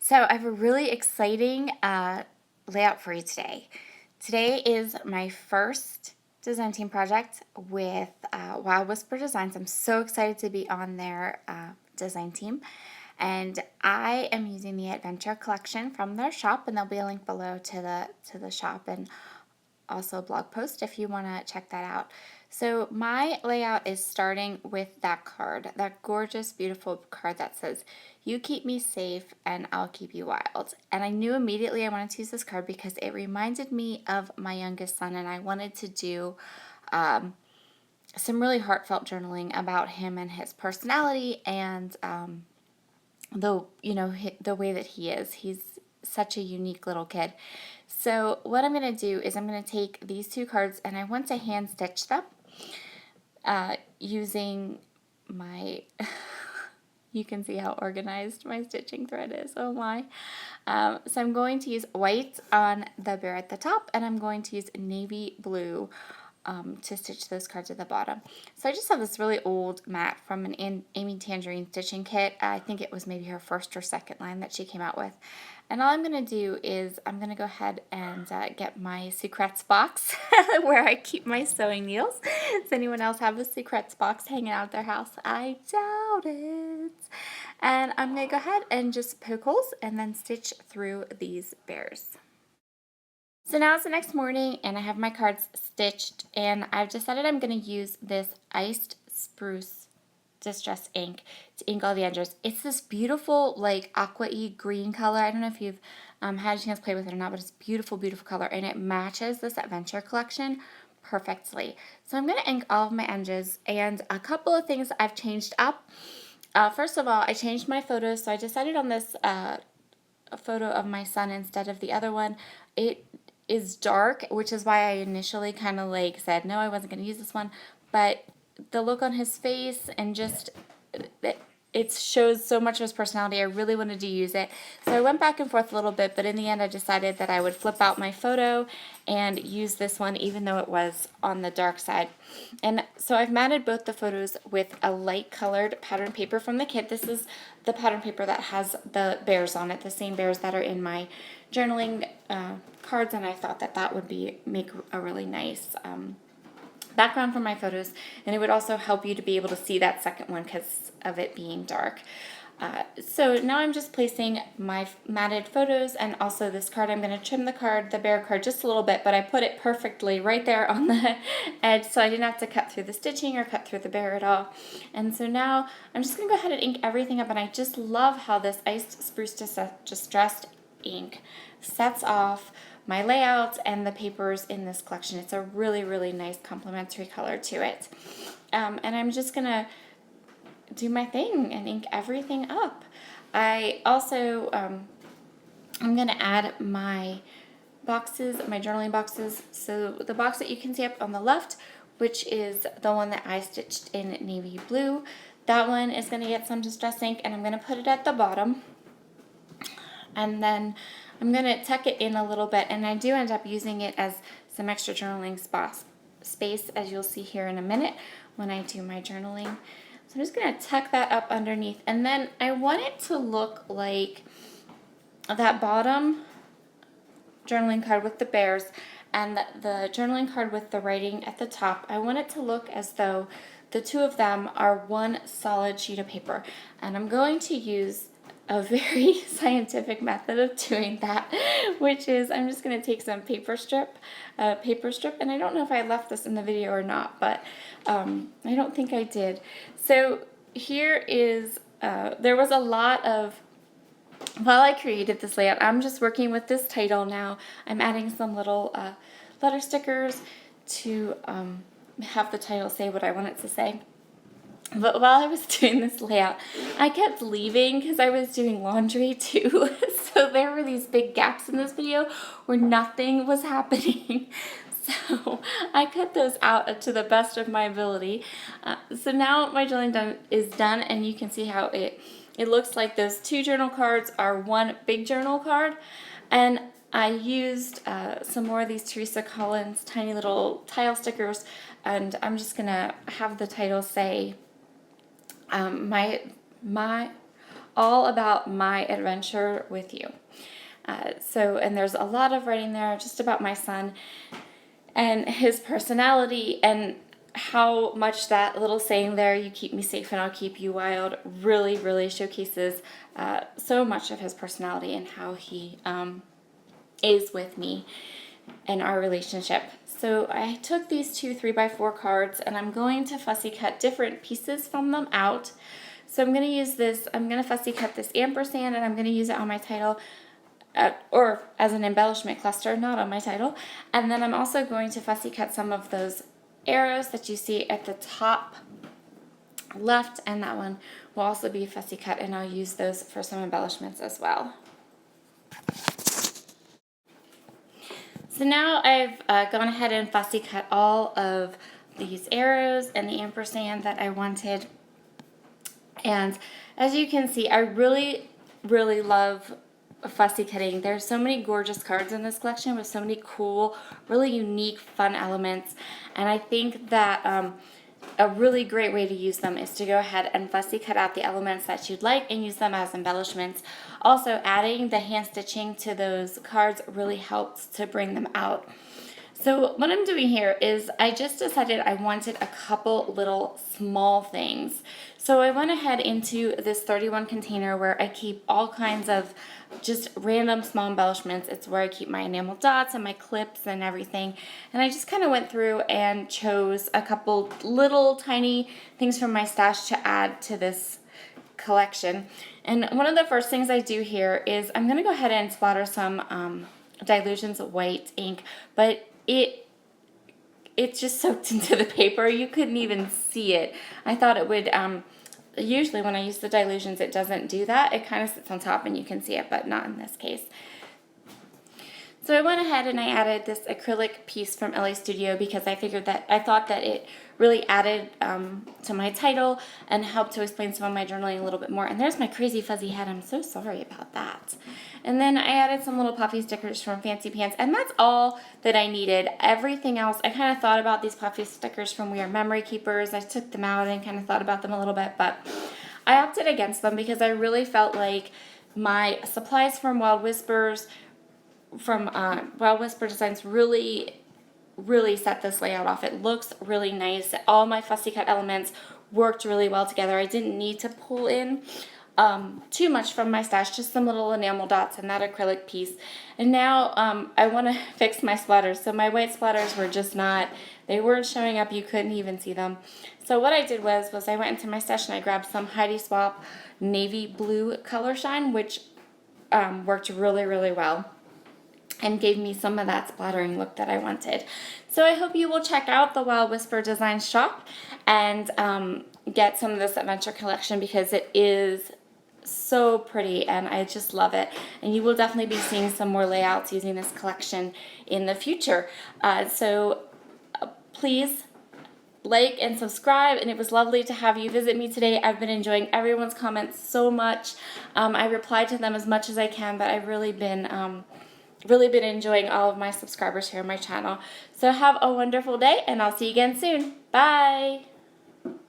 So I have a really exciting layout for you today. Today is my first design team project with Wild Whisper Designs. I'm so excited to be on their design team. And I am using the Adventure Collection from their shop, and there'll be a link below to the shop and also a blog post if you want to check that out. So my layout is starting with that card, that gorgeous, beautiful card that says, "You keep me safe and I'll keep you wild." And I knew immediately I wanted to use this card because it reminded me of my youngest son, and I wanted to do some really heartfelt journaling about him and his personality and the way that he is. He's such a unique little kid. So what I'm going to do is I'm going to take these two cards and I want to hand stitch them using my, you can see how organized my stitching thread is, oh my. So I'm going to use white on the bear at the top, and I'm going to use navy blue to stitch those cards at the bottom. So I just have this really old mat from an Amy Tangerine stitching kit. I think it was maybe her first or second line that she came out with. And all I'm going to do is I'm going to go ahead and get my Secrets box where I keep my sewing needles. Does anyone else have a Secrets box hanging out at their house? I doubt it. And I'm going to go ahead and just poke holes and then stitch through these bears. So now it's the next morning and I have my cards stitched, and I've decided I'm going to use this iced spruce distress ink to ink all the edges. It's this beautiful like aqua-y green color. I don't know if you've had a chance to play with it or not, but it's beautiful, beautiful color, and it matches this Adventure Collection perfectly. So I'm going to ink all of my edges, and a couple of things I've changed up. First of all, I changed my photos, so I decided on this a photo of my son instead of the other one. It is dark, which is why I initially kind of like said no, I wasn't going to use this one, but the look on his face and just it shows so much of his personality. I really wanted to use it, so I went back and forth a little bit, but in the end I decided that I would flip out my photo and use this one even though it was on the dark side. And so I've matted both the photos with a light colored pattern paper from the kit. This is the pattern paper that has the bears on it, the same bears that are in my journaling cards, and I thought that that would make a really nice background for my photos, and it would also help you to be able to see that second one because of it being dark. So now I'm just placing my matted photos and also this card. I'm going to trim the bear card just a little bit, but I put it perfectly right there on the edge, so I didn't have to cut through the stitching or cut through the bear at all. And so now I'm just going to go ahead and ink everything up, and I just love how this iced spruce distressed ink sets off my layouts and the papers in this collection. It's a really, really nice complementary color to it. And I'm just going to do my thing and ink everything up. I also, I'm going to add my boxes, my journaling boxes. So the box that you can see up on the left, which is the one that I stitched in navy blue, that one is going to get some distress ink, and I'm going to put it at the bottom. And then I'm going to tuck it in a little bit, and I do end up using it as some extra journaling space, as you'll see here in a minute when I do my journaling. So I'm just going to tuck that up underneath, and then I want it to look like that bottom journaling card with the bears and the journaling card with the writing at the top. I want it to look as though the two of them are one solid sheet of paper, and I'm going to use a very scientific method of doing that, which is I'm just going to take some paper strip, and I don't know if I left this in the video or not, but I don't think I did. So here is, there was a lot of, while I created this layout, I'm just working with this title now. I'm adding some little letter stickers to have the title say what I want it to say. But while I was doing this layout, I kept leaving because I was doing laundry too. So there were these big gaps in this video where nothing was happening. So I cut those out to the best of my ability. So now my journaling is done, and you can see how it looks like those two journal cards are one big journal card. And I used some more of these Teresa Collins tiny little tile stickers, and I'm just going to have the title say, my all about my adventure with you. And there's a lot of writing there just about my son and his personality, and how much that little saying there, "You keep me safe and I'll keep you wild," really, really showcases so much of his personality and how he is with me in our relationship. So I took these two 3x4 cards and I'm going to fussy cut different pieces from them out. So I'm going to use this, I'm going to fussy cut this ampersand, and I'm going to use it on my title, or as an embellishment cluster, not on my title. And then I'm also going to fussy cut some of those arrows that you see at the top left, and that one will also be fussy cut, and I'll use those for some embellishments as well. So now I've gone ahead and fussy cut all of these arrows and the ampersand that I wanted. And as you can see, I really, really love fussy cutting. There's so many gorgeous cards in this collection with so many cool, really unique, fun elements. And I think that a really great way to use them is to go ahead and fussy cut out the elements that you'd like and use them as embellishments. Also, adding the hand stitching to those cards really helps to bring them out. So what I'm doing here is I just decided I wanted a couple little small things. So I went ahead into this 31 container where I keep all kinds of just random small embellishments. It's where I keep my enamel dots and my clips and everything. And I just kind of went through and chose a couple little tiny things from my stash to add to this collection. And one of the first things I do here is I'm going to go ahead and splatter some Dylusions white ink, but it just soaked into the paper. You couldn't even see it. I thought it would, usually when I use the Dylusions, it doesn't do that. It kind of sits on top and you can see it, but not in this case. So I went ahead and I added this acrylic piece from LA Studio because I thought that it really added to my title and helped to explain some of my journaling a little bit more. And there's my crazy fuzzy head. I'm so sorry about that. And then I added some little puffy stickers from Fancy Pants, and that's all that I needed. Everything else, I kind of thought about these puffy stickers from We Are Memory Keepers. I took them out and kind of thought about them a little bit, but I opted against them because I really felt like my supplies from Wild Whisper Designs really set this layout off. It looks really nice. All my fussy cut elements worked really well together. I didn't need to pull in too much from my stash, just some little enamel dots and that acrylic piece. And now I want to fix my splatters. So my white splatters were just they weren't showing up. You couldn't even see them. So what I did was I went into my stash and I grabbed some Heidi Swap navy blue color shine, which worked really, really well and gave me some of that splattering look that I wanted. So I hope you will check out the Wild Whisper Designs shop and get some of this adventure collection because it is so pretty and I just love it. And you will definitely be seeing some more layouts using this collection in the future. So please like and subscribe, and it was lovely to have you visit me today. I've been enjoying everyone's comments so much. I reply to them as much as I can, but I've really been enjoying all of my subscribers here on my channel. So have a wonderful day, and I'll see you again soon. Bye!